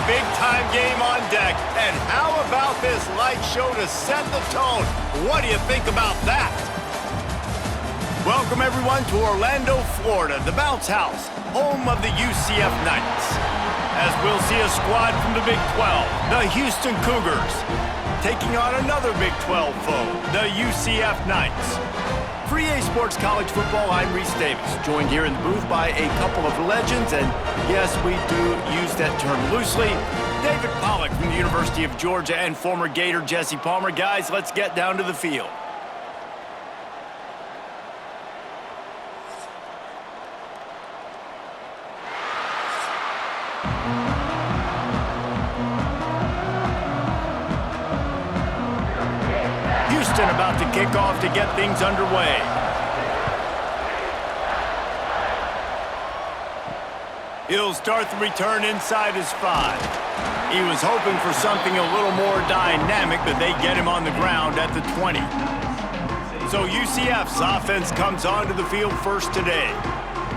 big-time game on deck. And how about this light show to set the tone? What do you think about that? Welcome, everyone, to Orlando, Florida, the Bounce House, home of the UCF Knights. As we'll see a squad from the Big 12, the Houston Cougars, taking on another Big 12 foe, the UCF Knights. For EA Sports College Football, I'm Reese Davis, joined here in the booth by a couple of legends, and yes, we do use that term loosely. David Pollack from the University of Georgia and former Gator Jesse Palmer. Guys, let's get down to the field. Houston about to kick off to get things underway. He'll start the return inside his 5. He was hoping for something a little more dynamic, but they get him on the ground at the 20. So UCF's offense comes onto the field first today.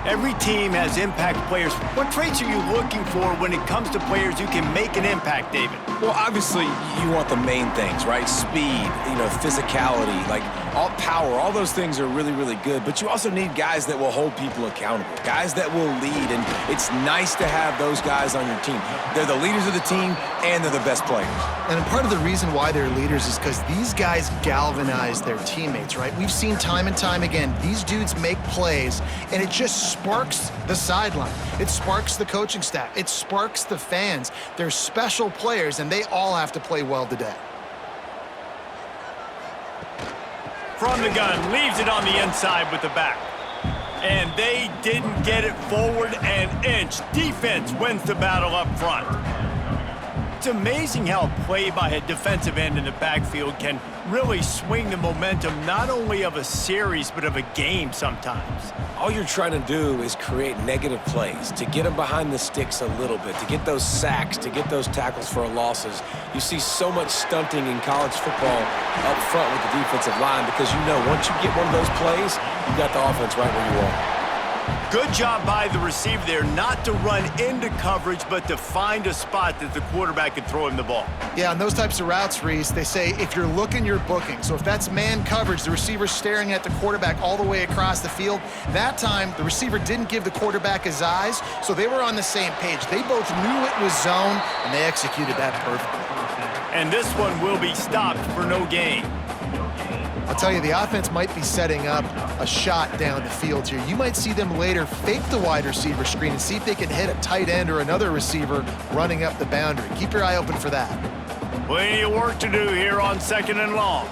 Every team has impact players. What traits are you looking for when it comes to players who can make an impact, David? Well, obviously, you want the main things, right? Speed, physicality, like all power, all those things are really, really good. But you also need guys that will hold people accountable, guys that will lead. And it's nice to have those guys on your team. They're the leaders of the team, and they're the best players. And part of the reason why they're leaders is because these guys galvanize their teammates, right? We've seen time and time again, these dudes make plays, and it just sparks the sideline. It sparks the coaching staff. It sparks the fans. They're special players, and they all have to play well today. From the gun, leaves it on the inside with the back. And they didn't get it forward an inch. Defense wins the battle up front. It's amazing how a play by a defensive end in the backfield can really swing the momentum not only of a series but of a game sometimes. All you're trying to do is create negative plays, to get them behind the sticks a little bit, to get those sacks, to get those tackles for losses. You see so much stunting in college football up front with the defensive line because once you get one of those plays, you got the offense right where you want. Good job by the receiver there not to run into coverage, but to find a spot that the quarterback can throw him the ball. Yeah, on those types of routes, Reese, they say if you're looking, you're booking. So if that's man coverage, the receiver's staring at the quarterback all the way across the field. That time, the receiver didn't give the quarterback his eyes, so they were on the same page. They both knew it was zone, and they executed that perfectly. And this one will be stopped for no gain. I'll tell you, the offense might be setting up a shot down the field here. You might see them later fake the wide receiver screen and see if they can hit a tight end or another receiver running up the boundary. Keep your eye open for that. Plenty of work to do here on 2nd and long.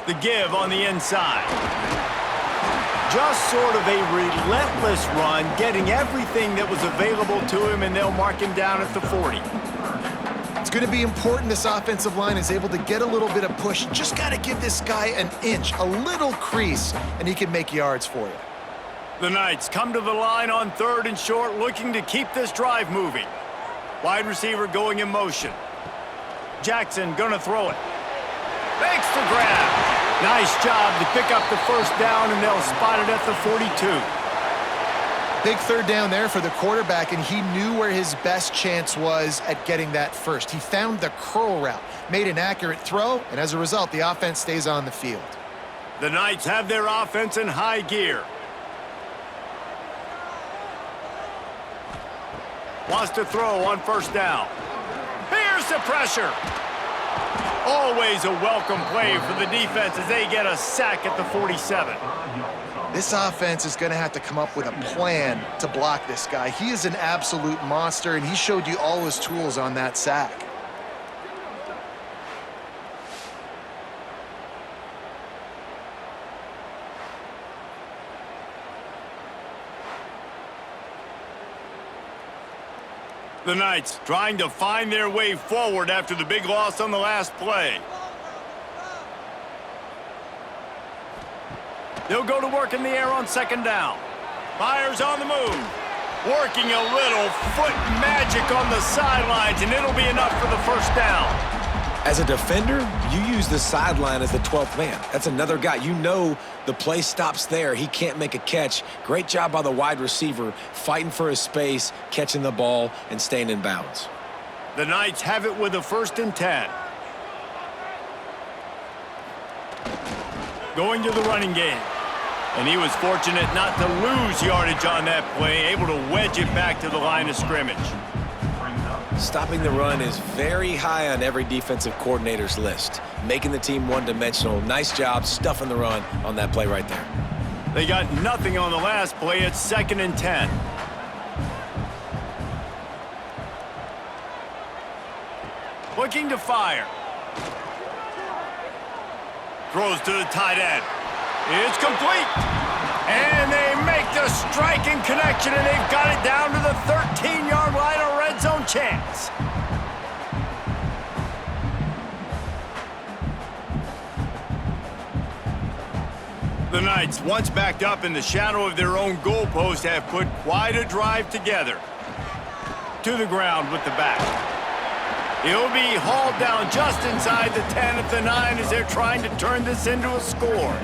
The give on the inside. Just sort of a relentless run, getting everything that was available to him, and they'll mark him down at the 40. It's going to be important this offensive line is able to get a little bit of push. Just got to give this guy an inch, a little crease, and he can make yards for you. The Knights come to the line on 3rd and short, looking to keep this drive moving. Wide receiver going in motion. Jackson going to throw it. Makes the grab. Nice job to pick up the first down, and they'll spot it at the 42. Big 3rd down there for the quarterback, and he knew where his best chance was at getting that first. He found the curl route, made an accurate throw, and as a result, the offense stays on the field. The Knights have their offense in high gear. Wants to throw on 1st down. Here's the pressure. Always a welcome play for the defense as they get a sack at the 47. This offense is going to have to come up with a plan to block this guy. He is an absolute monster, and he showed you all his tools on that sack. The Knights trying to find their way forward after the big loss on the last play. They'll go to work in the air on 2nd down. Fires on the move. Working a little foot magic on the sidelines, and it'll be enough for the 1st down. As a defender, you use the sideline as the 12th man. That's another guy. You know the play stops there. He can't make a catch. Great job by the wide receiver, fighting for his space, catching the ball, and staying in bounds. The Knights have it with a 1st and 10. Going to the running game. And he was fortunate not to lose yardage on that play, able to wedge it back to the line of scrimmage. Stopping the run is very high on every defensive coordinator's list. Making the team one-dimensional. Nice job stuffing the run on that play right there. They got nothing on the last play. It's 2nd and 10. Looking to fire. Throws to the tight end. It's complete. And they make the striking connection, and they've got it down to the 13-yard line, a red zone chance. The Knights, once backed up in the shadow of their own goalpost, have put quite a drive together. To the ground with the back. He'll be hauled down just inside the 10 at the 9 as they're trying to turn this into a score.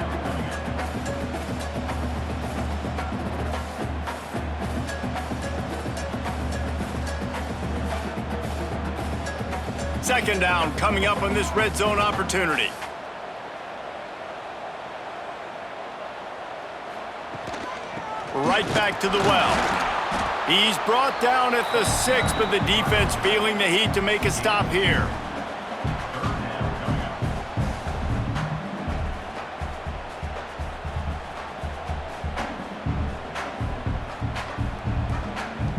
Second down coming up on this red zone opportunity. Right back to the well. He's brought down at the 6, but the defense feeling the heat to make a stop here.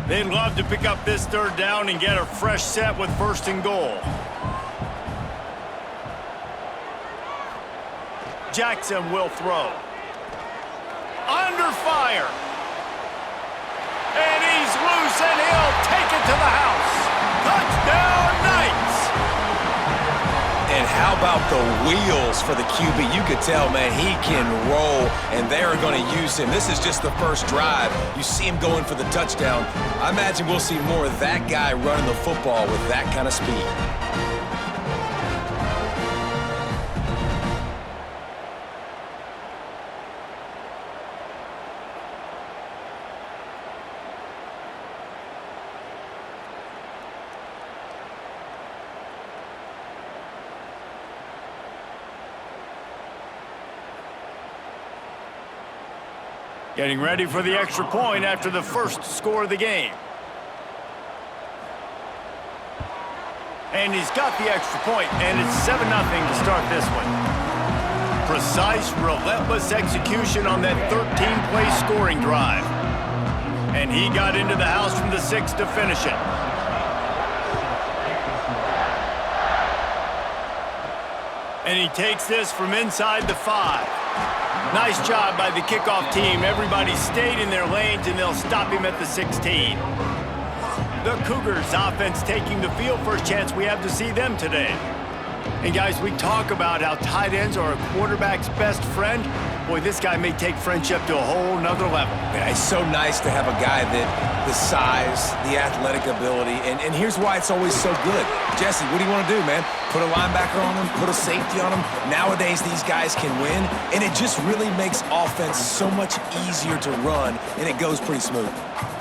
They'd love to pick up this 3rd down and get a fresh set with 1st and goal. Jackson will throw. Under fire. And he's loose, and he'll take it to the house. Touchdown, Knights! And how about the wheels for the QB? You could tell, man, he can roll, and they're going to use him. This is just the first drive. You see him going for the touchdown. I imagine we'll see more of that guy running the football with that kind of speed. Getting ready for the extra point after the first score of the game. And he's got the extra point, and it's 7-0 to start this one. Precise, relentless execution on that 13-play scoring drive. And he got into the house from the 6 to finish it. And he takes this from inside the 5. Nice job by the kickoff team. Everybody stayed in their lanes, and they'll stop him at the 16. The Cougars offense taking the field. First chance we have to see them today. And guys, we talk about how tight ends are a quarterback's best friend. Boy, this guy may take friendship to a whole nother level. Yeah, it's so nice to have a guy that the size, the athletic ability, and here's why it's always so good. Jesse, what do you want to do, man? Put a linebacker on him, put a safety on him. Nowadays, these guys can win, and it just really makes offense so much easier to run, and it goes pretty smooth.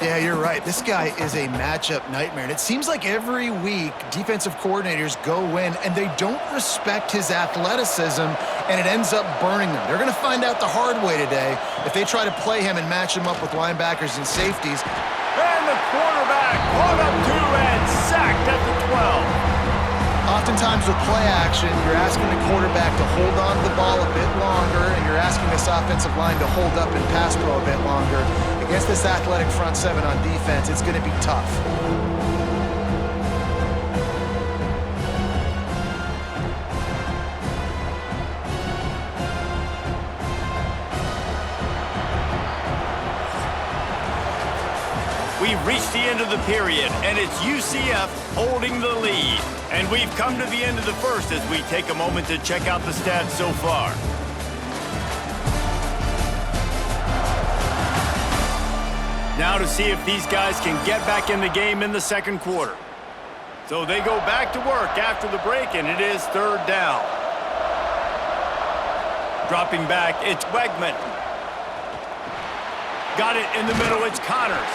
Yeah, you're right. This guy is a matchup nightmare. And it seems like every week defensive coordinators go in and they don't respect his athleticism, and it ends up burning them. They're going to find out the hard way today if they try to play him and match him up with linebackers and safeties. And the quarterback caught up to and sacked at the 12. Oftentimes with play action, you're asking the quarterback to hold on to the ball a bit longer, and you're asking this offensive line to hold up and pass pro a bit longer. Against this athletic front 7 on defense, it's going to be tough. We've reached the end of the period, and it's UCF holding the lead. And we've come to the end of the first as we take a moment to check out the stats so far. Now to see if these guys can get back in the game in the second quarter. So they go back to work after the break, and it is third down. Dropping back, it's Wegman. Got it in the middle, it's Connors.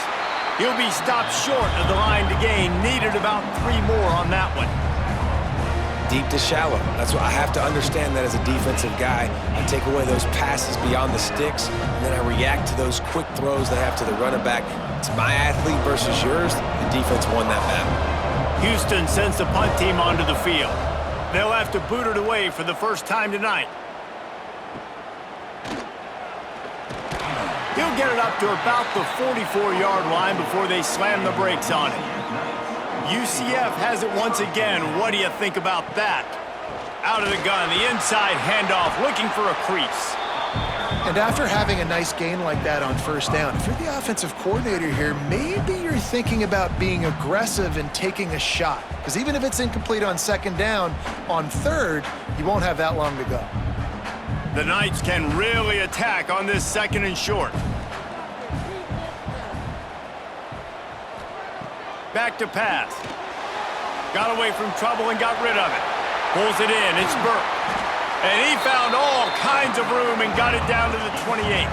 He'll be stopped short of the line to gain. Needed about 3 more on that one. Deep to shallow. That's what I have to understand that as a defensive guy. I take away those passes beyond the sticks, and then I react to those quick throws they have to the running back. It's my athlete versus yours. The defense won that battle. Houston sends the punt team onto the field. They'll have to boot it away for the first time tonight. He'll get it up to about the 44-yard line before they slam the brakes on it. UCF has it once again. What do you think about that? Out of the gun, the inside handoff, looking for a crease. And after having a nice gain like that on first down, if you're the offensive coordinator here, maybe you're thinking about being aggressive and taking a shot. Because even if it's incomplete on second down, on third, you won't have that long to go. The Knights can really attack on this second and short. Back to pass. Got away from trouble and got rid of it. Pulls it in, it's Burke. And he found all kinds of room and got it down to the 28.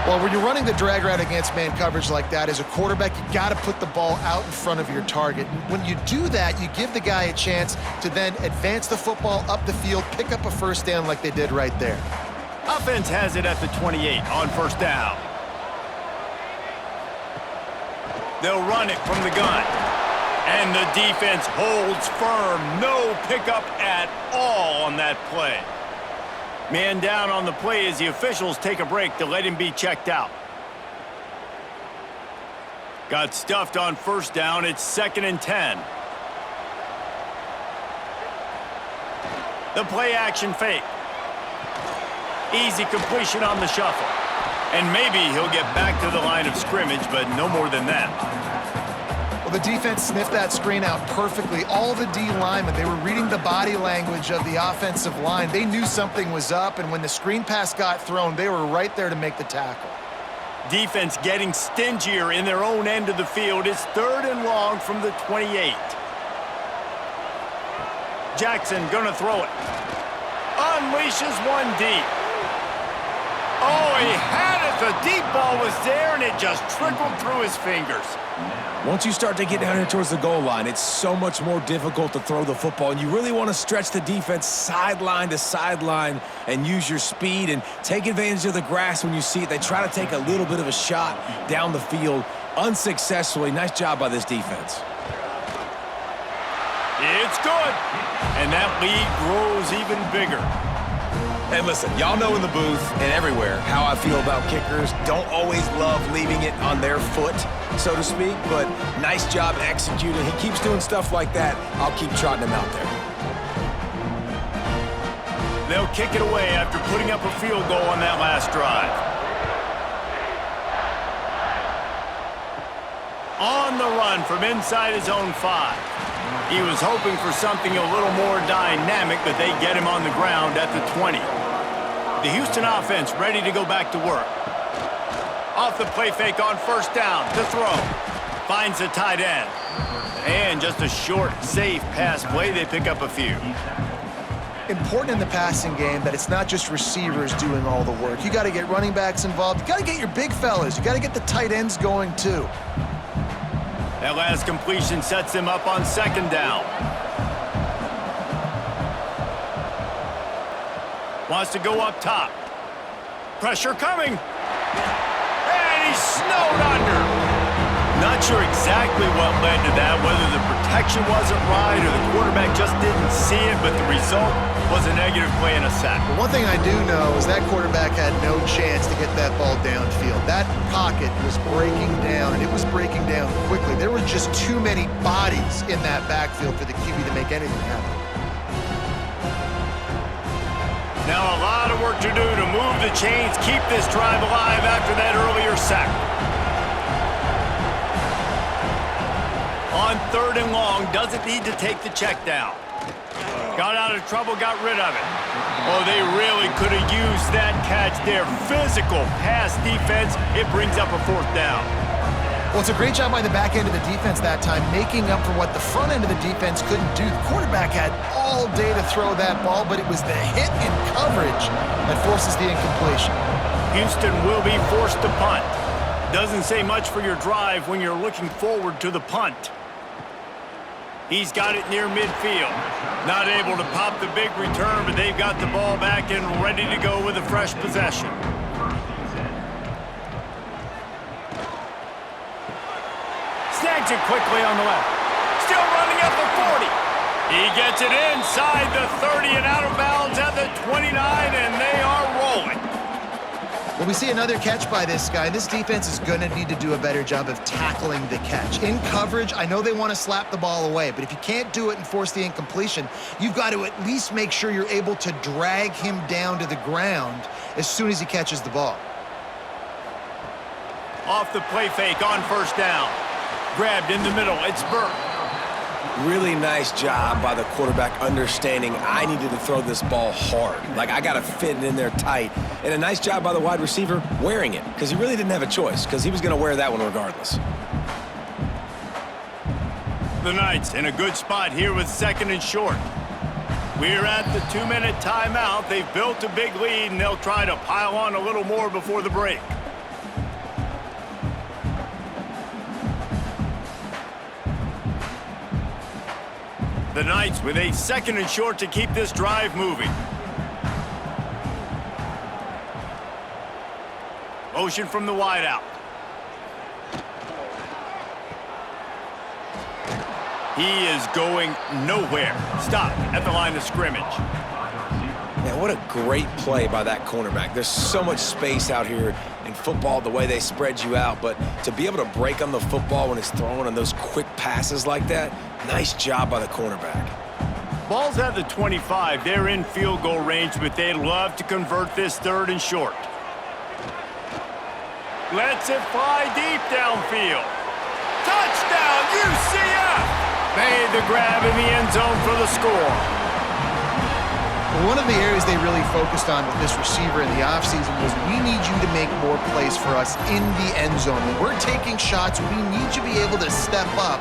Well, when you're running the drag route against man coverage like that, as a quarterback, you got to put the ball out in front of your target. When you do that, you give the guy a chance to then advance the football up the field, pick up a first down like they did right there. Offense has it at the 28 on first down. They'll run it from the gun. And the defense holds firm. No pickup at all on that play. Man down on the play as the officials take a break to let him be checked out. Got stuffed on first down. It's 2nd and 10. The play action fake. Easy completion on the shuffle. And maybe he'll get back to the line of scrimmage, but no more than that. Well, the defense sniffed that screen out perfectly. All the D linemen, they were reading the body language of the offensive line. They knew something was up, and when the screen pass got thrown, they were right there to make the tackle. Defense getting stingier in their own end of the field. It's 3rd and long from the 28. Jackson gonna throw it. Unleashes one deep. Oh, he had it. The deep ball was there, and it just trickled through his fingers. Once you start to get down here towards the goal line, it's so much more difficult to throw the football, and you really want to stretch the defense sideline to sideline and use your speed and take advantage of the grass when you see it. They try to take a little bit of a shot down the field unsuccessfully. Nice job by this defense. It's good, and that lead grows even bigger. Hey, listen, y'all know in the booth and everywhere how I feel about kickers. Don't always love leaving it on their foot, so to speak, but nice job executing. He keeps doing stuff like that. I'll keep trotting him out there. They'll kick it away after putting up a field goal on that last drive. On the run from inside his own 5. He was hoping for something a little more dynamic, but they get him on the ground at the 20. The Houston offense ready to go back to work. Off the play fake on first down to throw. Finds the tight end. And just a short, safe pass play. They pick up a few. Important in the passing game that it's not just receivers doing all the work. You got to get running backs involved. You got to get your big fellas. You got to get the tight ends going too. That last completion sets them up on second down. Wants to go up top. Pressure coming. And he's snowed under. Not sure exactly what led to that, whether the protection wasn't right or the quarterback just didn't see it, but the result was a negative play and a sack. But one thing I do know is that quarterback had no chance to get that ball downfield. That pocket was breaking down, and it was breaking down quickly. There were just too many bodies in that backfield for the QB to make anything happen. Now a lot of work to do to move the chains, keep this drive alive after that earlier sack. On 3rd and long, doesn't need to take the check down. Got out of trouble, got rid of it. Oh, they really could have used that catch there. Physical pass defense. It brings up a 4th down. Well, it's a great job by the back end of the defense that time, making up for what the front end of the defense couldn't do. The quarterback had all day to throw that ball, but it was the hit in coverage that forces the incompletion. Houston will be forced to punt. Doesn't say much for your drive when you're looking forward to the punt. He's got it near midfield. Not able to pop the big return, but they've got the ball back and ready to go with a fresh possession. Snags it quickly on the left. Still running at the 40. He gets it inside the 30 and out of bounds at the 29, and they are rolling. Well, we see another catch by this guy. This defense is going to need to do a better job of tackling the catch. In coverage, I know they want to slap the ball away, but if you can't do it and force the incompletion, you've got to at least make sure you're able to drag him down to the ground as soon as he catches the ball. Off the play fake on first down. Grabbed in the middle. It's Burke. Really nice job by the quarterback understanding I needed to throw this ball hard. Like, I got to fit it in there tight. And a nice job by the wide receiver wearing it, because he really didn't have a choice, because he was going to wear that one regardless. The Knights in a good spot here with 2nd and short. We're at the 2-minute timeout. They've built a big lead, and they'll try to pile on a little more before the break. The Knights with a 2nd and short to keep this drive moving. Motion from the wideout. He is going nowhere. Stop at the line of scrimmage. Man, what a great play by that cornerback. There's so much space out here in football, the way they spread you out, but to be able to break on the football when it's thrown on those quick passes like that, nice job by the cornerback. Ball's at the 25. They're in field goal range, but they'd love to convert this 3rd and short. Lets it fly deep downfield. Touchdown, UCF! Made the grab in the end zone for the score. One of the areas they really focused on with this receiver in the offseason was we need you to make more plays for us in the end zone. When we're taking shots, we need you to be able to step up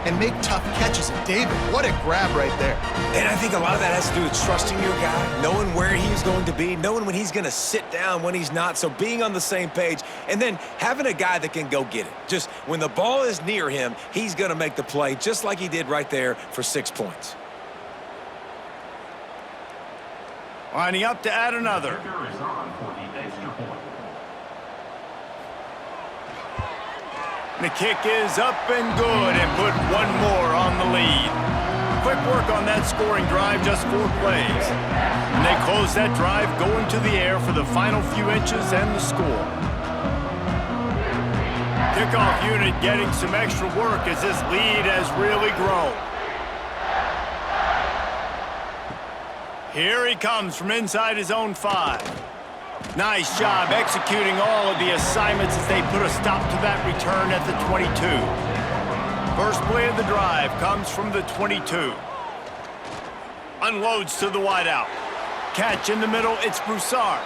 and make tough catches. And David, what a grab right there. And I think a lot of that has to do with trusting your guy, knowing where he's going to be, knowing when he's going to sit down, when he's not, so being on the same page, and then having a guy that can go get it. Just when the ball is near him, he's going to make the play, just like he did right there for 6 points. Lining up to add another. The kick is up and good and put one more on the lead. Quick work on that scoring drive, just 4 plays. And they close that drive going to the air for the final few inches and the score. Kickoff unit getting some extra work as this lead has really grown. Here he comes from inside his own 5. Nice job executing all of the assignments as they put a stop to that return at the 22. First play of the drive comes from the 22. Unloads to the wideout. Catch in the middle, it's Broussard.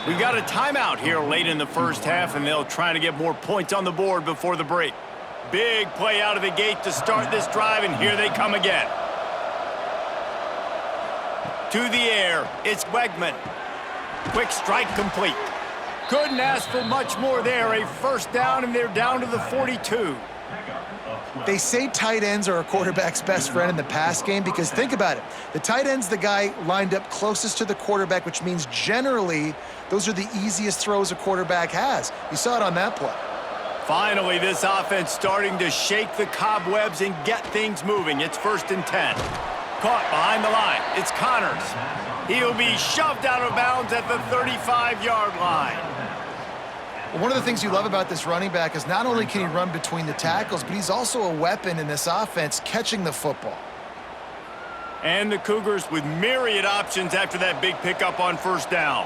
We've got a timeout here late in the first half, and they'll try to get more points on the board before the break. Big play out of the gate to start this drive, and here they come again. To the air, it's Wegman. Quick strike complete. Couldn't ask for much more there. A first down, and they're down to the 42. They say tight ends are a quarterback's best friend in the pass game because think about it. The tight end's the guy lined up closest to the quarterback, which means generally those are the easiest throws a quarterback has. You saw it on that play. Finally, this offense starting to shake the cobwebs and get things moving. It's 1st and 10. Caught behind the line. It's Connors. He'll be shoved out of bounds at the 35-yard line. One of the things you love about this running back is not only can he run between the tackles, but he's also a weapon in this offense catching the football. And the Cougars with myriad options after that big pickup on first down.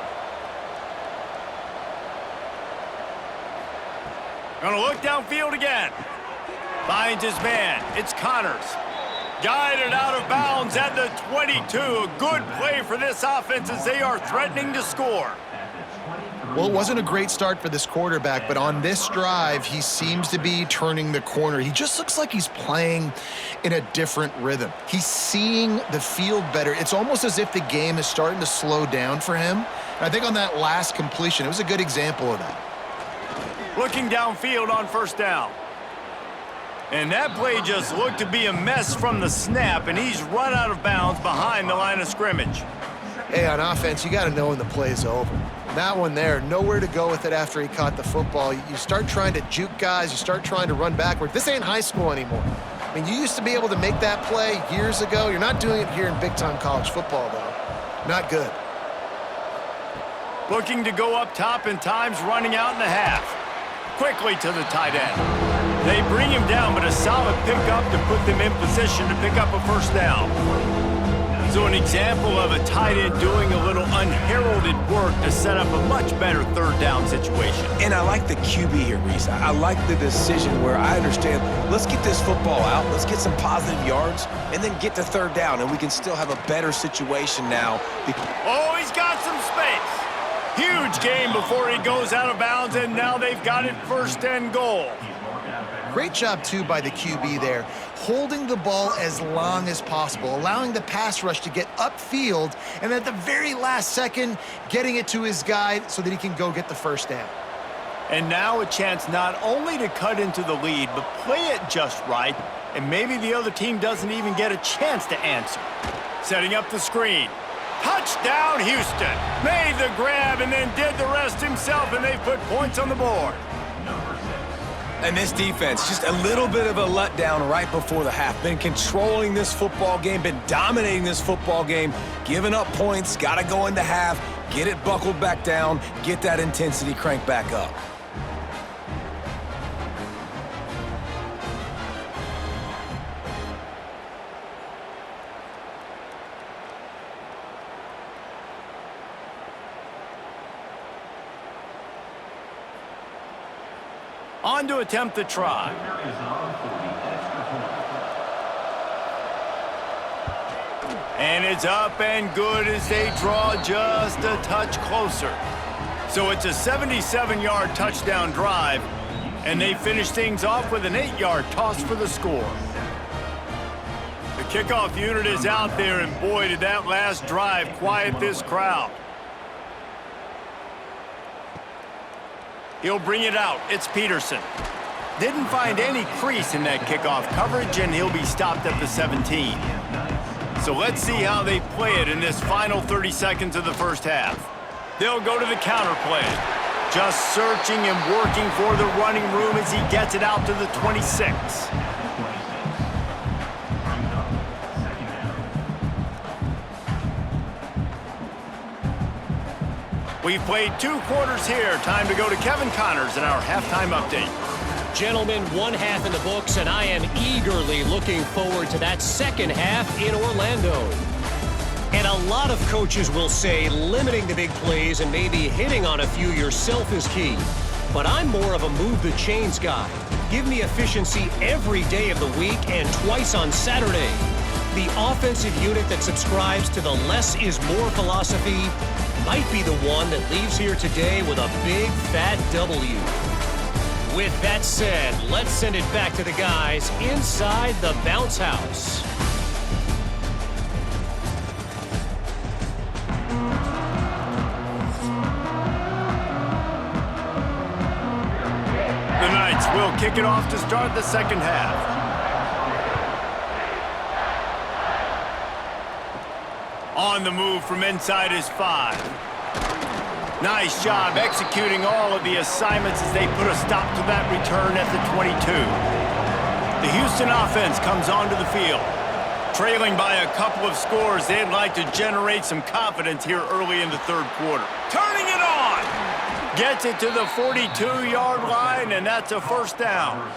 Gonna look downfield again. Finds his man. It's Connors. Guided out of bounds at the 22. A good play for this offense as they are threatening to score. Well, it wasn't a great start for this quarterback, but on this drive, he seems to be turning the corner. He just looks like he's playing in a different rhythm. He's seeing the field better. It's almost as if the game is starting to slow down for him. And I think on that last completion, it was a good example of that. Looking downfield on first down. And that play just looked to be a mess from the snap, and he's run out of bounds behind the line of scrimmage. Hey, on offense, you got to know when the play's over. That one there, nowhere to go with it after he caught the football. You start trying to juke guys. You start trying to run backward. This ain't high school anymore. I mean, you used to be able to make that play years ago. You're not doing it here in big-time college football, though. Not good. Looking to go up top, and time's running out in the half. Quickly to the tight end. They bring him down, but a solid pickup to put them in position to pick up a first down. So an example of a tight end doing a little unheralded work to set up a much better third down situation. And I like the QB here, Reese. I like the decision where I understand, let's get this football out, let's get some positive yards, and then get to third down, and we can still have a better situation now. Oh, he's got some space. Huge gain before he goes out of bounds, and now they've got it first and goal. Great job, too, by the QB there, holding the ball as long as possible, allowing the pass rush to get upfield, and at the very last second, getting it to his guy so that he can go get the first down. And now a chance not only to cut into the lead, but play it just right, and maybe the other team doesn't even get a chance to answer. Setting up the screen. Touchdown, Houston. Made the grab and then did the rest himself, and they've put points on the board. And this defense, just a little bit of a letdown right before the half. Been controlling this football game, been dominating this football game, giving up points, got to go into half, get it buckled back down, get that intensity cranked back up. On to attempt the try. And it's up and good as they draw just a touch closer. So it's a 77-yard touchdown drive, and they finish things off with an 8-yard toss for the score. The kickoff unit is out there, and boy, did that last drive quiet this crowd. He'll bring it out. It's Peterson. Didn't find any crease in that kickoff coverage, and he'll be stopped at the 17. So let's see how they play it in this final 30 seconds of the first half. They'll go to the counter play. Just searching and working for the running room as he gets it out to the 26. We've played 2 quarters here. Time to go to Kevin Connors in our halftime update. Gentlemen, one half in the books, and I am eagerly looking forward to that second half in Orlando. And a lot of coaches will say limiting the big plays and maybe hitting on a few yourself is key. But I'm more of a move the chains guy. Give me efficiency every day of the week and twice on Saturday. The offensive unit that subscribes to the less is more philosophy might be the one that leaves here today with a big fat W. With that said, let's send it back to the guys inside the bounce house. The Knights will kick it off to start the second half. On the move from inside his 5. Nice job executing all of the assignments as they put a stop to that return at the 22. The Houston offense comes onto the field. Trailing by a couple of scores, they'd like to generate some confidence here early in the third quarter. Turning it on! Gets it to the 42-yard line, and that's a first down.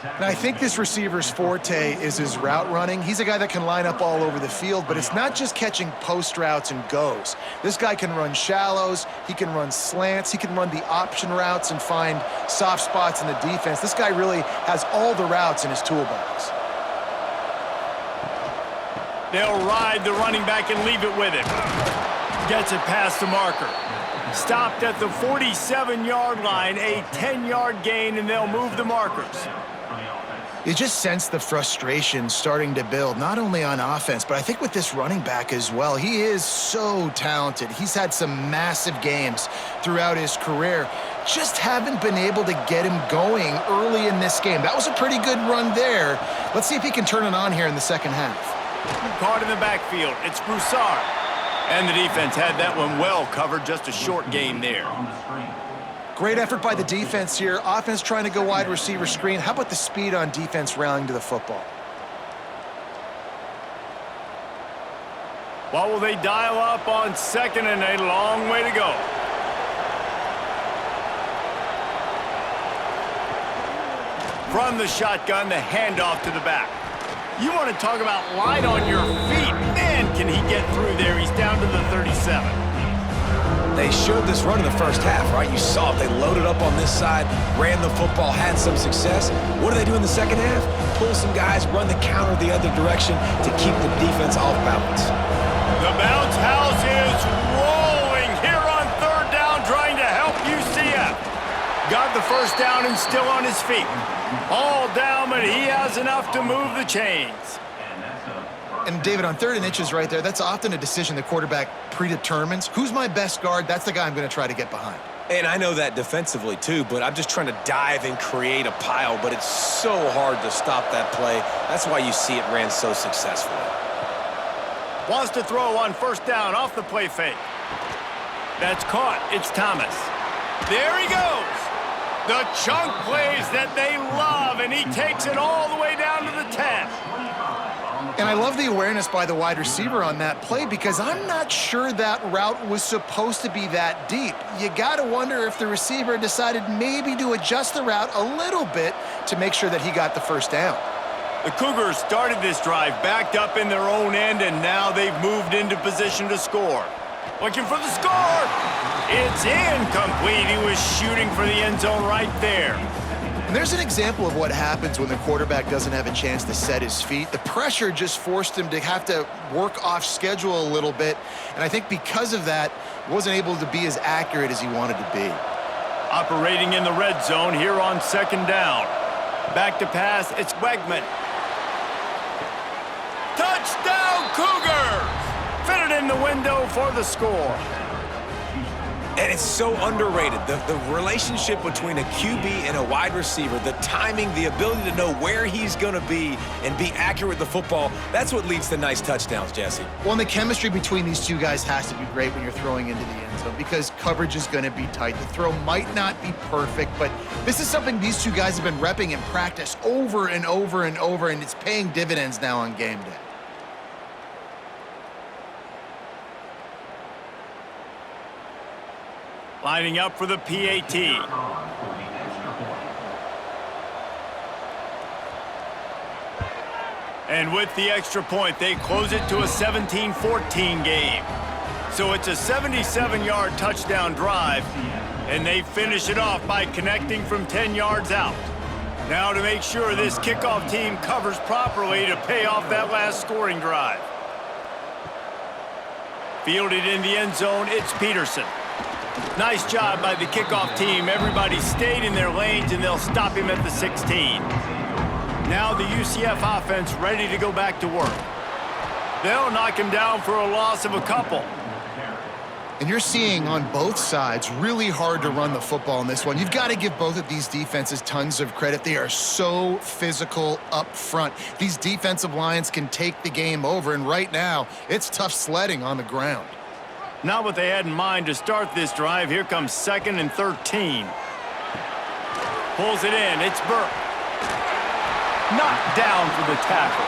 And I think this receiver's forte is his route running. He's a guy that can line up all over the field, but it's not just catching post routes and goes. This guy can run shallows, he can run slants, he can run the option routes and find soft spots in the defense. This guy really has all the routes in his toolbox. They'll ride the running back and leave it with him. Gets it past the marker. Stopped at the 47-yard line, a 10-yard gain, and they'll move the markers. You just sense the frustration starting to build, not only on offense, but I think with this running back as well. He is so talented. He's had some massive games throughout his career. Just haven't been able to get him going early in this game. That was a pretty good run there. Let's see if he can turn it on here in the second half. Caught in the backfield. It's Broussard. And the defense had that one well covered. Just a short gain there. Great effort by the defense here. Offense trying to go wide receiver screen. How about the speed on defense rallying to the football? What will they dial up on second and a long way to go? From the shotgun, the handoff to the back. You want to talk about light on your feet. Man, can he get through there. He's down to the 37. They showed this run in the first half, right? You saw it. They loaded up on this side, ran the football, had some success. What do they do in the second half? Pull some guys, run the counter the other direction to keep the defense off balance. The bounce house is rolling here on third down, trying to help UCF. Got the first down and still on his feet. All down, but he has enough to move the chains. And David, on third and inches right there, that's often a decision the quarterback predetermines. Who's my best guard? That's the guy I'm going to try to get behind. And I know that defensively too, but I'm just trying to dive and create a pile, but it's so hard to stop that play. That's why you see it ran so successfully. Wants to throw on first down off the play fake. That's caught. It's Thomas. There he goes. The chunk plays that they love, and he takes it all the way down to the 10. And I love the awareness by the wide receiver on that play because I'm not sure that route was supposed to be that deep. You got to wonder if the receiver decided maybe to adjust the route a little bit to make sure that he got the first down. The Cougars started this drive backed up in their own end, and now they've moved into position to score. Looking for the score. It's incomplete. He was shooting for the end zone right there. And there's an example of what happens when the quarterback doesn't have a chance to set his feet. The pressure just forced him to have to work off schedule a little bit. And I think because of that, he wasn't able to be as accurate as he wanted to be. Operating in the red zone here on second down. Back to pass, it's Wegman. Touchdown, Cougars! Fitted in the window for the score. And it's so underrated. The relationship between a QB and a wide receiver, the timing, the ability to know where he's going to be and be accurate with the football, that's what leads to nice touchdowns, Jesse. Well, and the chemistry between these two guys has to be great when you're throwing into the end zone because coverage is going to be tight. The throw might not be perfect, but this is something these two guys have been repping in practice over and over and over, and it's paying dividends now on game day. Lining up for the PAT. And with the extra point, they close it to a 17-14 game. So it's a 77-yard touchdown drive, and they finish it off by connecting from 10 yards out. Now to make sure this kickoff team covers properly to pay off that last scoring drive. Fielded in the end zone, it's Peterson. Nice job by the kickoff team. Everybody stayed in their lanes, and they'll stop him at the 16. Now the UCF offense ready to go back to work. They'll knock him down for a loss of a couple. And you're seeing on both sides really hard to run the football in this one. You've got to give both of these defenses tons of credit. They are so physical up front. These defensive lines can take the game over, and right now, it's tough sledding on the ground. Not what they had in mind to start this drive. Here comes 2nd and 13. Pulls it in. It's Burke. Knocked down for the tackle.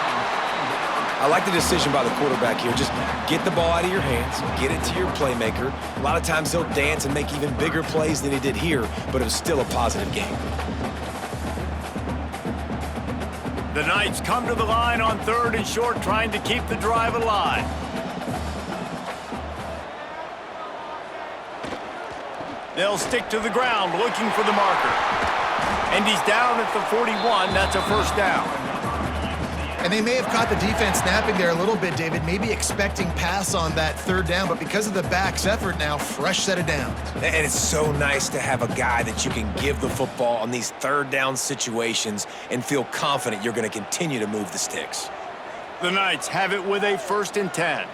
I like the decision by the quarterback here. Just get the ball out of your hands, get it to your playmaker. A lot of times he'll dance and make even bigger plays than he did here, but it was still a positive game. The Knights come to the line on 3rd and short, trying to keep the drive alive. They'll stick to the ground, looking for the marker. And he's down at the 41. That's a first down. And they may have caught the defense snapping there a little bit, David, maybe expecting pass on that third down, but because of the back's effort now, fresh set of downs. And it's so nice to have a guy that you can give the football on these third down situations and feel confident you're going to continue to move the sticks. The Knights have it with a 1st and 10.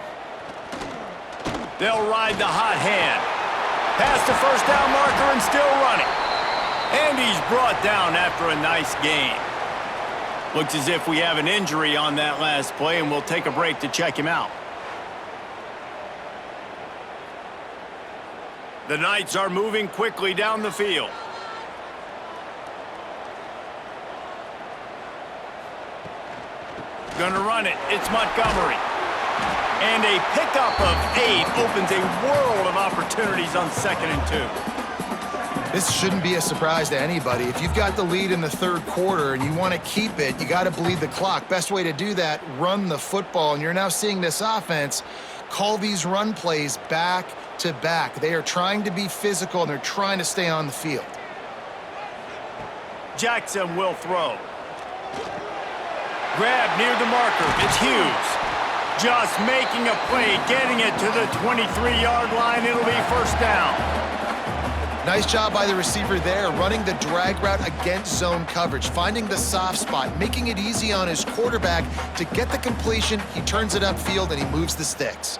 They'll ride the hot hand. Past the first down marker and still running. And he's brought down after a nice gain. Looks as if we have an injury on that last play, and we'll take a break to check him out. The Knights are moving quickly down the field. Gonna run it. It's Montgomery. And a pickup of 8 opens a world of opportunities on 2nd and 2. This shouldn't be a surprise to anybody. If you've got the lead in the third quarter and you want to keep it, you got to bleed the clock. Best way to do that, run the football. And you're now seeing this offense call these run plays back to back. They are trying to be physical, and they're trying to stay on the field. Jackson will throw. Grab near the marker. It's Hughes. Just making a play, getting it to the 23-yard line. It'll be 1st down. Nice job by the receiver there, running the drag route against zone coverage, finding the soft spot, making it easy on his quarterback to get the completion. He turns it upfield, and he moves the sticks.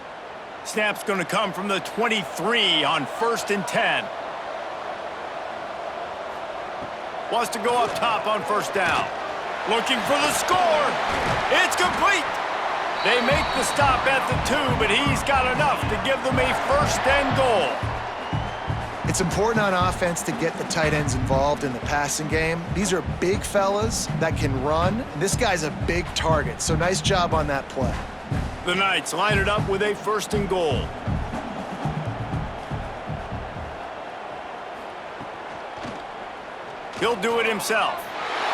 Snap's going to come from the 23 on 1st and 10. Wants to go up top on 1st down. Looking for the score. It's complete. They make the stop at the 2, but he's got enough to give them a 1st and goal. It's important on offense to get the tight ends involved in the passing game. These are big fellas that can run. This guy's a big target, so nice job on that play. The Knights line it up with a 1st and goal. He'll do it himself.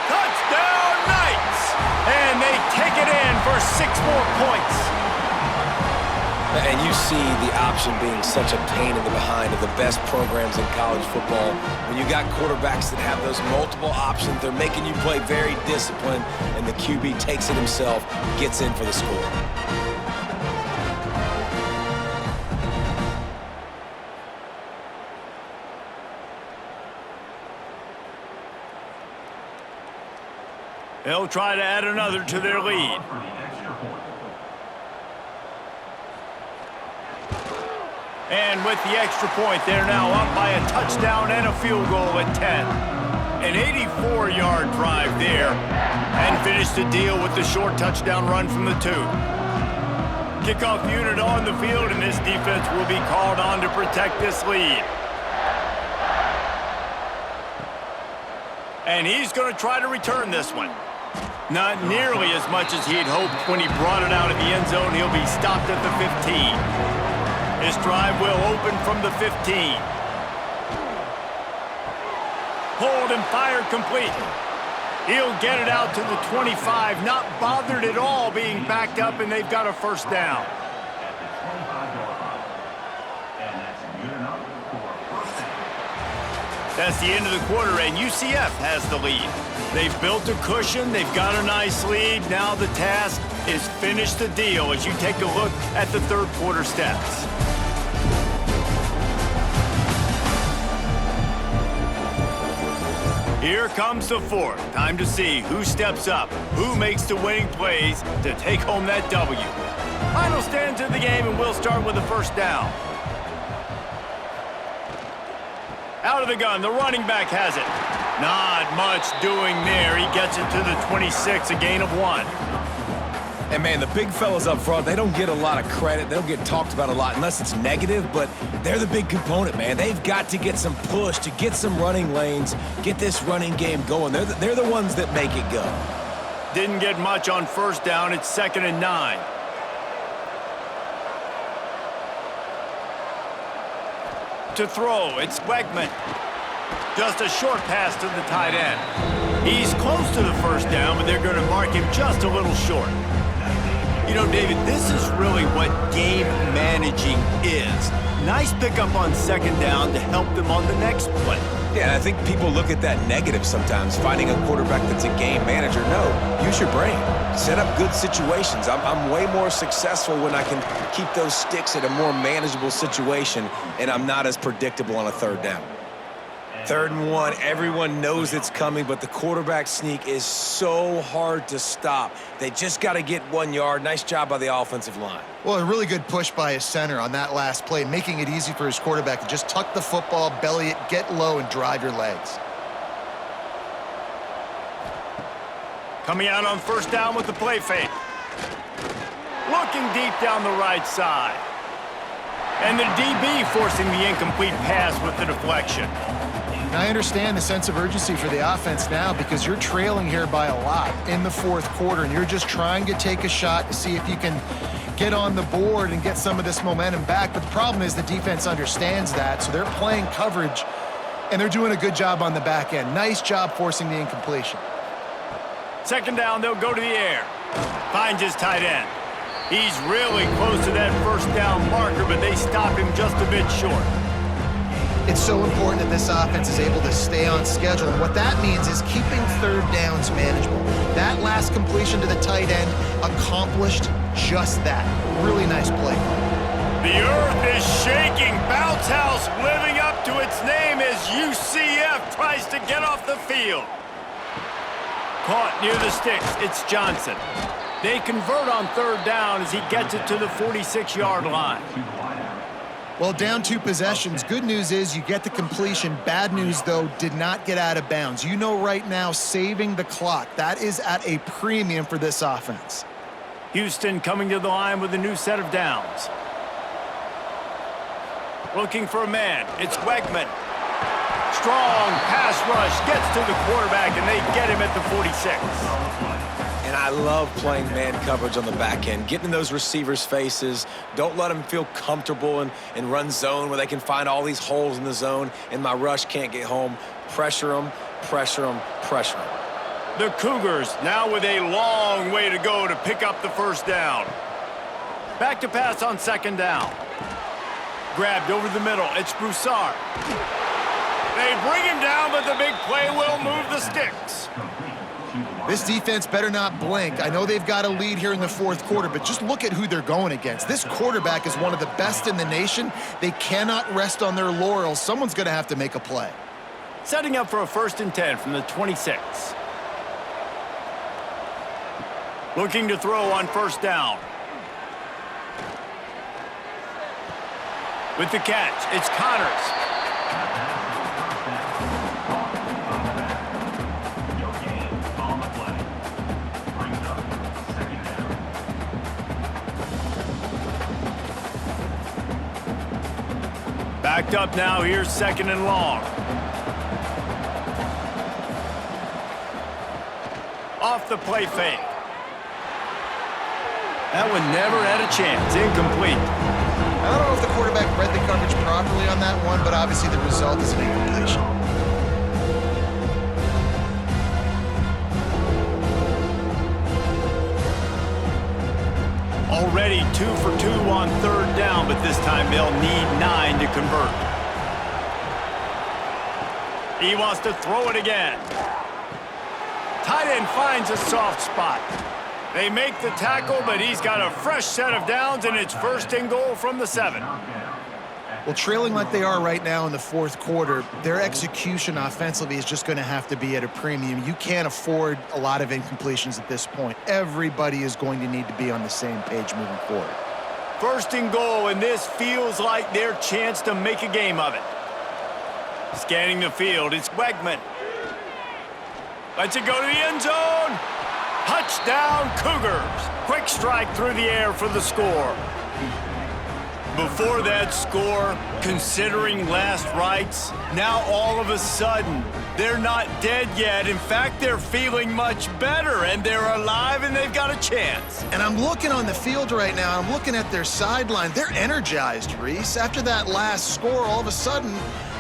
Touchdown, Knights! And they take it in for 6 more points. And you see the option being such a pain in the behind of the best programs in college football. When you got quarterbacks that have those multiple options, they're making you play very disciplined, and the QB takes it himself, gets in for the score. They'll try to add another to their lead. And with the extra point, they're now up by a touchdown and a field goal at 10. An 84-yard drive there, and finish the deal with the short touchdown run from the 2. Kickoff unit on the field, and this defense will be called on to protect this lead. And he's going to try to return this one. Not nearly as much as he'd hoped when he brought it out of the end zone. He'll be stopped at the 15. This drive will open from the 15. Hold and fire complete. He'll get it out to the 25, not bothered at all being backed up, and they've got a 1st down. That's the end of the quarter, and UCF has the lead. They've built a cushion. They've got a nice lead. Now the task is finish the deal as you take a look at the third quarter stats. Here comes the 4th. Time to see who steps up, who makes the winning plays to take home that W. Final stands of the game, and we'll start with the 1st down. Out of the gun, the running back has it. Not much doing there. He gets it to the 26, a gain of 1. And, man, the big fellas up front, they don't get a lot of credit. They don't get talked about a lot unless it's negative, but they're the big component, man. They've got to get some push, to get some running lanes, get this running game going. They're the ones that make it go. Didn't get much on 1st down. It's 2nd and 9. To throw, it's Wegman. Just a short pass to the tight end. He's close to the 1st down, but they're going to mark him just a little short. You know, David, this is really what game managing is. Nice pickup on 2nd down to help them on the next play. Yeah, I think people look at that negative sometimes, finding a quarterback that's a game manager. No, use your brain. set up good situations. I'm way more successful when I can keep those sticks at a more manageable situation, and I'm not as predictable on a third down. 3rd and 1, everyone knows it's coming, but the quarterback sneak is so hard to stop. They just got to get 1 yard. Nice job by the offensive line. Well, a really good push by his center on that last play, making it easy for his quarterback to just tuck the football, belly it, get low, and drive your legs. Coming out on 1st down with the play fake. Looking deep down the right side. And the DB forcing the incomplete pass with the deflection. I understand the sense of urgency for the offense now because you're trailing here by a lot in the 4th quarter, and you're just trying to take a shot to see if you can get on the board and get some of this momentum back. But the problem is the defense understands that, so they're playing coverage, and they're doing a good job on the back end. Nice job forcing the incompletion. 2nd down, they'll go to the air. Finds his tight end. He's really close to that 1st down marker, but they stop him just a bit short. It's so important that this offense is able to stay on schedule. And what that means is keeping 3rd downs manageable. That last completion to the tight end accomplished just that. Really nice play. The earth is shaking. Bounce House living up to its name as UCF tries to get off the field. Caught near the sticks. It's Johnson. They convert on 3rd down as he gets it to the 46-yard line. Well, down 2 possessions. Good news is you get the completion. Bad news, though, did not get out of bounds. You know right now, saving the clock, that is at a premium for this offense. Houston coming to the line with a new set of downs. Looking for a man. It's Wegman. Strong pass rush gets to the quarterback, and they get him at the 46. And I love playing man coverage on the back end, getting in those receivers' faces. Don't let them feel comfortable and run zone where they can find all these holes in the zone, and my rush can't get home. Pressure them, pressure them, pressure them. The Cougars now with a long way to go to pick up the 1st down. Back to pass on 2nd down. Grabbed over the middle. It's Broussard. They bring him down, but the big play will move the sticks. This defense better not blink. I know they've got a lead here in the 4th quarter, but just look at who they're going against. This quarterback is one of the best in the nation. They cannot rest on their laurels. Someone's going to have to make a play. Setting up for a 1st and 10 from the 26. Looking to throw on 1st down. With the catch, it's Connors. Backed up now, here's 2nd and long. Off the play fake. That one never had a chance, incomplete. I don't know if the quarterback read the coverage properly on that one, but obviously the result is an incompletion. Already 2 for 2 on 3rd down, but this time they'll need 9 to convert. He wants to throw it again. Tight end finds a soft spot. They make the tackle, but he's got a fresh set of downs, and it's 1st and goal from the 7. Well, trailing like they are right now in the 4th quarter, their execution offensively is just going to have to be at a premium. You can't afford a lot of incompletions at this point. Everybody is going to need to be on the same page moving forward. 1st and goal, and this feels like their chance to make a game of it. Scanning the field, it's Wegman. Lets it go to the end zone. Touchdown, Cougars. Quick strike through the air for the score. Before that score, considering last rites, now all of a sudden, they're not dead yet. In fact, they're feeling much better, and they're alive, and they've got a chance. And I'm looking on the field right now. I'm looking at their sideline. They're energized, Reese. After that last score, all of a sudden,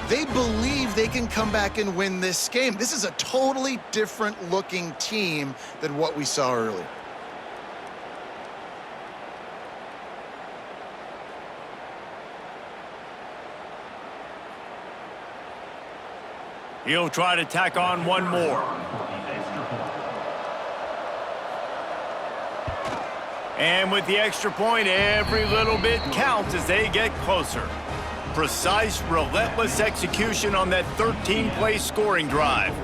they believe they can come back and win this game. This is a totally different-looking team than what we saw earlier. He'll try to tack on one more. And with the extra point, every little bit counts as they get closer. Precise, relentless execution on that 13-play scoring drive.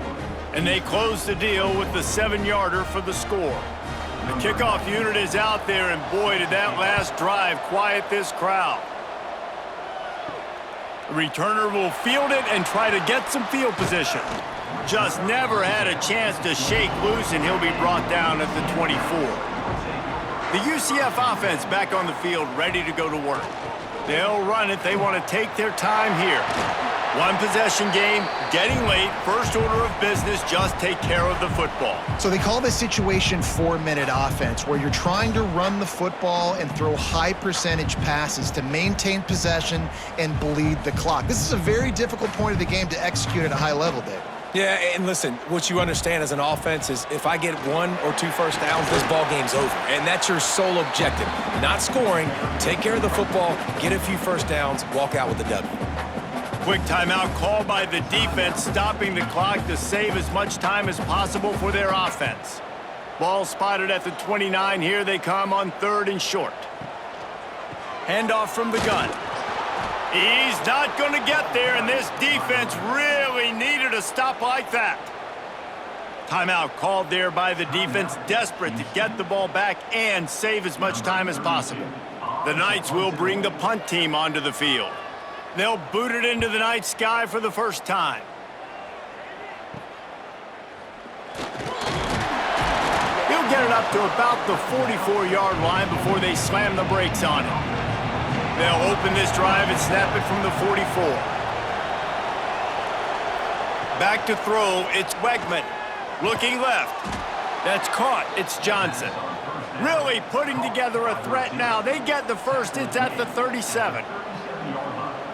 And they close the deal with the 7-yarder for the score. The kickoff unit is out there, and boy, did that last drive quiet this crowd. The returner will field it and try to get some field position. Just never had a chance to shake loose, and he'll be brought down at the 24. The UCF offense back on the field, ready to go to work. They'll run it. They want to take their time here. One possession game, getting late, first order of business, just take care of the football. So they call this situation 4-minute offense, where you're trying to run the football and throw high percentage passes to maintain possession and bleed the clock. This is a very difficult point of the game to execute at a high level, Dave. Yeah, and listen, what you understand as an offense is if I get 1 or 2 first downs, this ball game's over. And that's your sole objective. Not scoring, take care of the football, get a few first downs, walk out with the W. Quick timeout called by the defense, stopping the clock to save as much time as possible for their offense. Ball spotted at the 29. Here they come on 3rd and short. Handoff from the gun. He's not going to get there, and this defense really needed a stop like that. Timeout called there by the defense, desperate to get the ball back and save as much time as possible. The Knights will bring the punt team onto the field. They'll boot it into the night sky for the first time. He'll get it up to about the 44-yard line before they slam the brakes on it. They'll open this drive and snap it from the 44. Back to throw, it's Wegman. Looking left. That's caught. It's Johnson. Really putting together a threat now. They get the first. It's at the 37.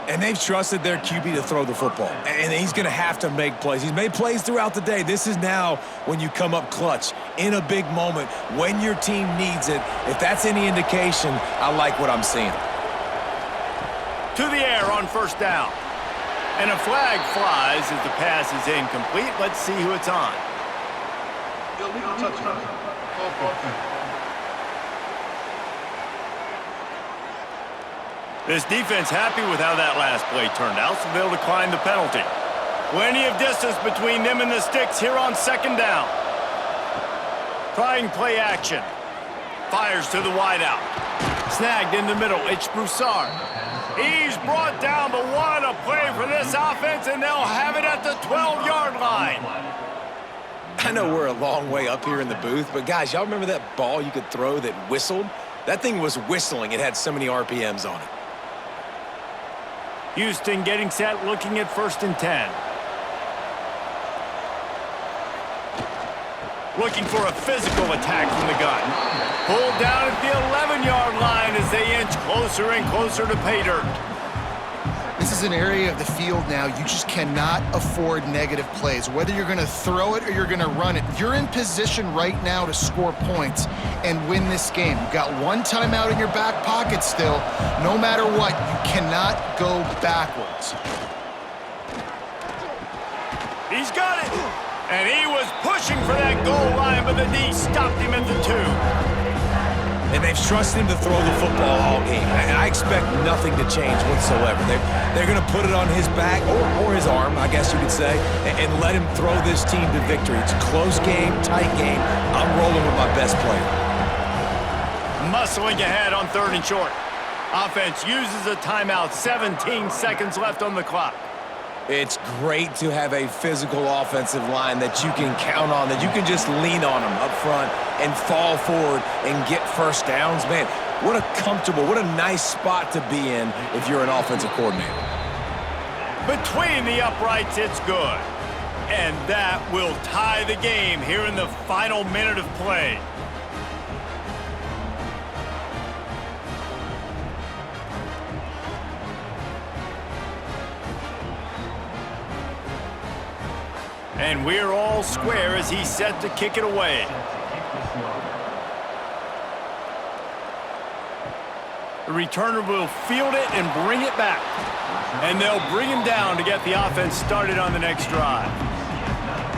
And they've trusted their QB to throw the football. And he's going to have to make plays. He's made plays throughout the day. This is now when you come up clutch, in a big moment, when your team needs it. If that's any indication, I like what I'm seeing. To the air on first down. And a flag flies as the pass is incomplete. Let's see who it's on. Illegal touchdown. This defense happy with how that last play turned out, so they'll decline the penalty. Plenty of distance between them and the sticks here on 2nd down. Trying play action. Fires to the wideout. Snagged in the middle. It's Broussard. He's brought down, but what a play for this offense, and they'll have it at the 12-yard line. I know we're a long way up here in the booth, but guys, y'all remember that ball you could throw that whistled? That thing was whistling. It had so many RPMs on it. Houston getting set, looking at 1st and 10. Looking for a physical attack from the gun. Pulled down at the 11-yard line as they inch closer and closer to pay dirt. This is an area of the field now you just cannot afford negative plays. Whether you're going to throw it or you're going to run it, you're in position right now to score points and win this game. You've got 1 timeout in your back pocket still. No matter what, you cannot go backwards. He's got it. And he was pushing for that goal line, but the D stopped him at the 2. And they've trusted him to throw the football all game. And I expect nothing to change whatsoever. They're going to put it on his back, or his arm, I guess you could say, and let him throw this team to victory. It's a close game, tight game. I'm rolling with my best player. Muscling ahead on 3rd and short. Offense uses a timeout. 17 seconds left on the clock. It's great to have a physical offensive line that you can count on, that you can just lean on them up front and fall forward and get first downs. Man, what a comfortable, what a nice spot to be in if you're an offensive coordinator. Between the uprights, it's good. And that will tie the game here in the final minute of play. And we're all square as he's set to kick it away. The returner will field it and bring it back. And they'll bring him down to get the offense started on the next drive.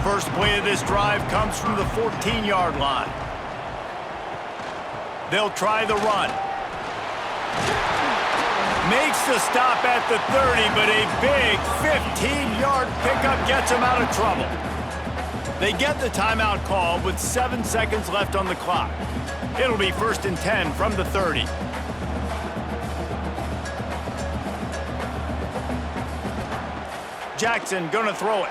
First play of this drive comes from the 14-yard line. They'll try the run. Makes the stop at the 30, but a big 15-yard pickup gets him out of trouble. They get the timeout called with 7 seconds left on the clock. It'll be 1st and 10 from the 30. Jackson gonna throw it.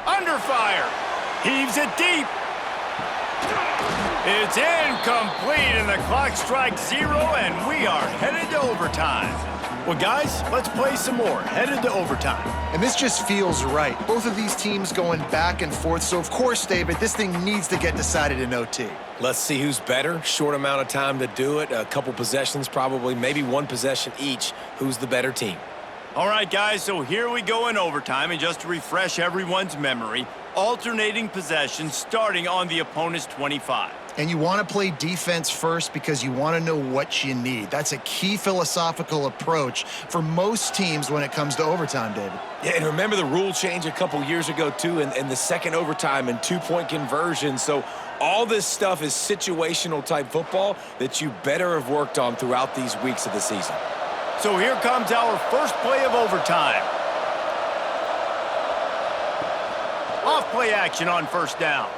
Under fire. Heaves it deep. It's incomplete, and the clock strikes 0, and we are headed to overtime. Well, guys, let's play some more. Headed to overtime. And this just feels right. Both of these teams going back and forth. So, of course, David, this thing needs to get decided in OT. Let's see who's better. Short amount of time to do it. A couple possessions, probably, maybe one possession each. Who's the better team? All right, guys, so here we go in overtime. And just to refresh everyone's memory, alternating possessions starting on the opponent's 25. And you want to play defense first because you want to know what you need. That's a key philosophical approach for most teams when it comes to overtime, David. Yeah, and remember the rule change a couple years ago, too, and the second overtime and two-point conversion. So all this stuff is situational type football that you better have worked on throughout these weeks of the season. So here comes our first play of overtime. Off play action on 1st down.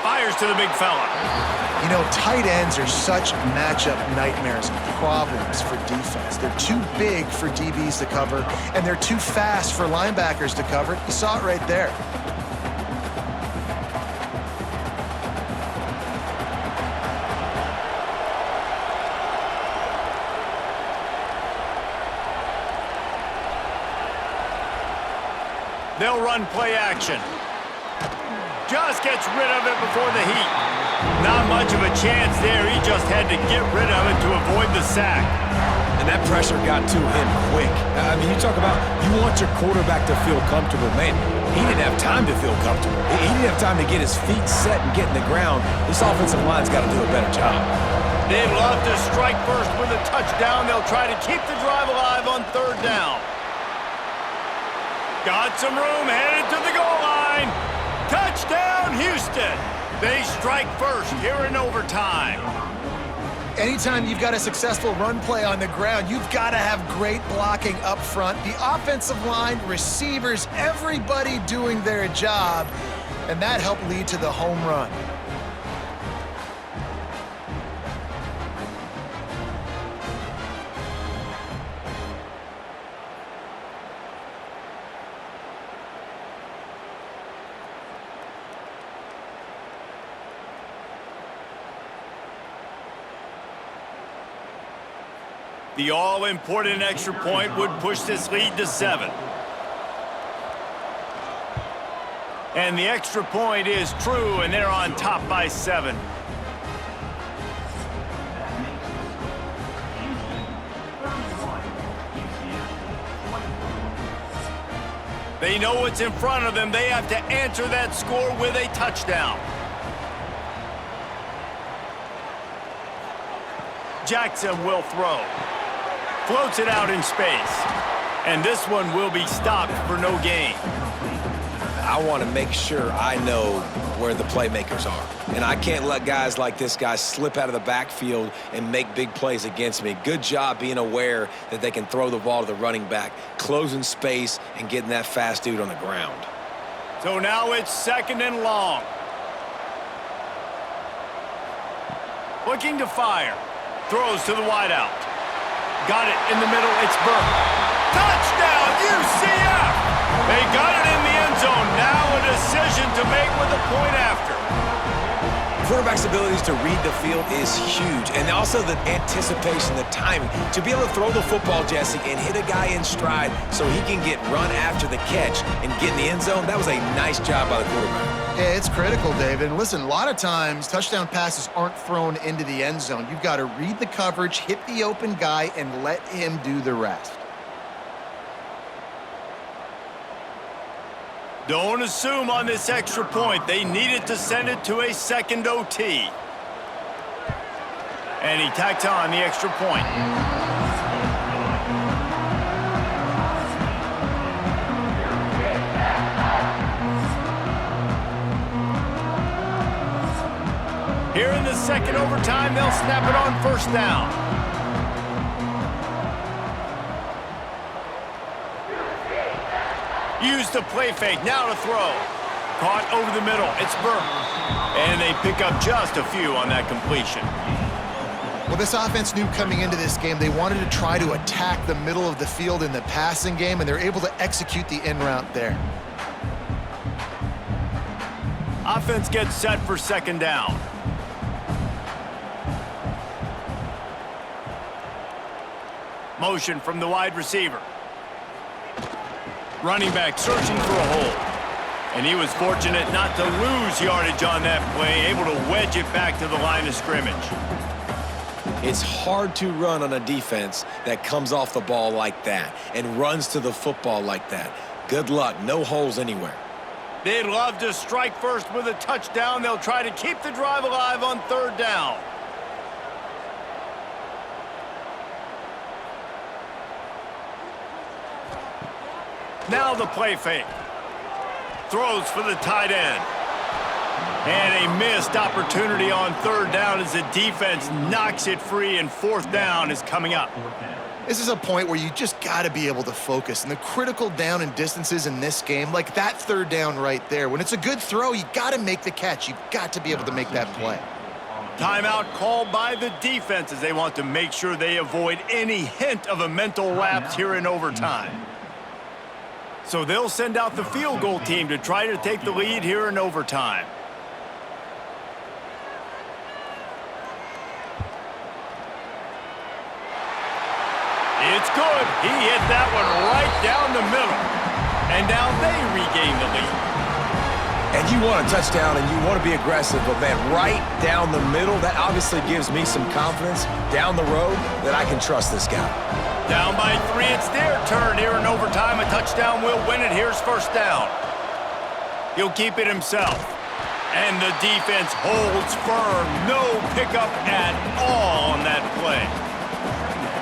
Fires to the big fella. You know, tight ends are such matchup nightmares and problems for defense. They're too big for DBs to cover, and they're too fast for linebackers to cover. You saw it right there. They'll run play action. Just gets rid of it before the heat. Not much of a chance there. He just had to get rid of it to avoid the sack. And that pressure got to him quick. I mean, you talk about you want your quarterback to feel comfortable. Man, he didn't have time to feel comfortable. He didn't have time to get his feet set and get in the ground. This offensive line's got to do a better job. They'd love to strike first with a touchdown. They'll try to keep the drive alive on 3rd down. Got some room, headed to the goal line. Touchdown, Houston. They strike first here in overtime. Anytime you've got a successful run play on the ground, you've got to have great blocking up front. The offensive line, receivers, everybody doing their job, and that helped lead to the home run. The all-important extra point would push this lead to 7. And the extra point is true, and they're on top by 7. They know what's in front of them. They have to answer that score with a touchdown. Jackson will throw. Floats it out in space. And this one will be stopped for no gain. I want to make sure I know where the playmakers are. And I can't let guys like this guy slip out of the backfield and make big plays against me. Good job being aware that they can throw the ball to the running back, closing space, and getting that fast dude on the ground. So now it's 2nd and long. Looking to fire. Throws to the wideout. Got it in the middle. It's Burke. Touchdown, UCF! They got it in the end zone. Now a decision to make with a point after. Quarterback's abilities to read the field is huge, and also the anticipation, the timing. To be able to throw the football, Jesse, and hit a guy in stride so he can get run after the catch and get in the end zone, that was a nice job by the quarterback. Yeah, it's critical, David. And listen, a lot of times touchdown passes aren't thrown into the end zone. You've got to read the coverage, hit the open guy, and let him do the rest. Don't assume on this extra point. They needed to send it to a 2nd OT. And he tacked on the extra point. Here in the second overtime, they'll snap it on first down. Use the play fake, now to throw. Caught over the middle, it's Burke. And they pick up just a few on that completion. Well, this offense knew coming into this game they wanted to try to attack the middle of the field in the passing game, and they're able to execute the in route there. Offense gets set for second down. Motion from the wide receiver. Running back searching for a hole. And he was fortunate not to lose yardage on that play, able to wedge it back to the line of scrimmage. It's hard to run on a defense that comes off the ball like that and runs to the football like that. Good luck. No holes anywhere. They'd love to strike first with a touchdown. They'll try to keep the drive alive on third down. Now the play fake. Throws for the tight end. And a missed opportunity on third down as the defense knocks it free, and fourth down is coming up. This is a point where you just got to be able to focus. And the critical down and distances in this game, like that third down right there, when it's a good throw, you got to make the catch. You've got to be able to make that play. Timeout called by the defense as they want to make sure they avoid any hint of a mental lapse here in overtime. So they'll send out the field goal team to try to take the lead here in overtime. It's good. He hit that one right down the middle. And now they regain the lead. And you want a touchdown and you want to be aggressive, but man, right down the middle, that obviously gives me some confidence down the road that I can trust this guy. Down by 3, it's their turn here in overtime. A touchdown will win it. Here's first down. He'll keep it himself. And the defense holds firm. No pickup at all on that play.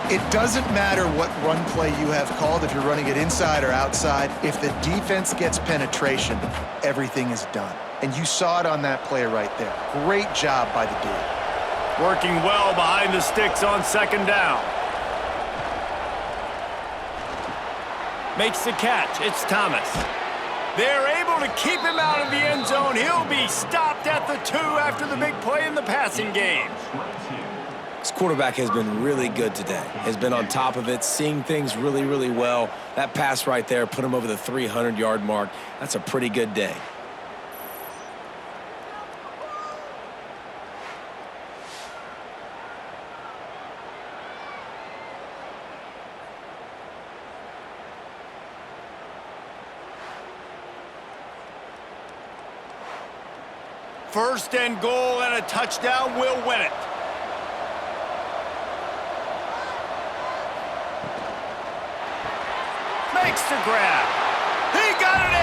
It doesn't matter what run play you have called, if you're running it inside or outside. If the defense gets penetration, everything is done. And you saw it on that play right there. Great job by the D. Working well behind the sticks on second down. Makes the catch. It's Thomas. They're able to keep him out of the end zone. He'll be stopped at the 2 after the big play in the passing game. This quarterback has been really good today. Has been on top of it, seeing things really, really well. That pass right there put him over the 300-yard mark. That's a pretty good day. First and goal and a touchdown will win it. Makes the grab. He got it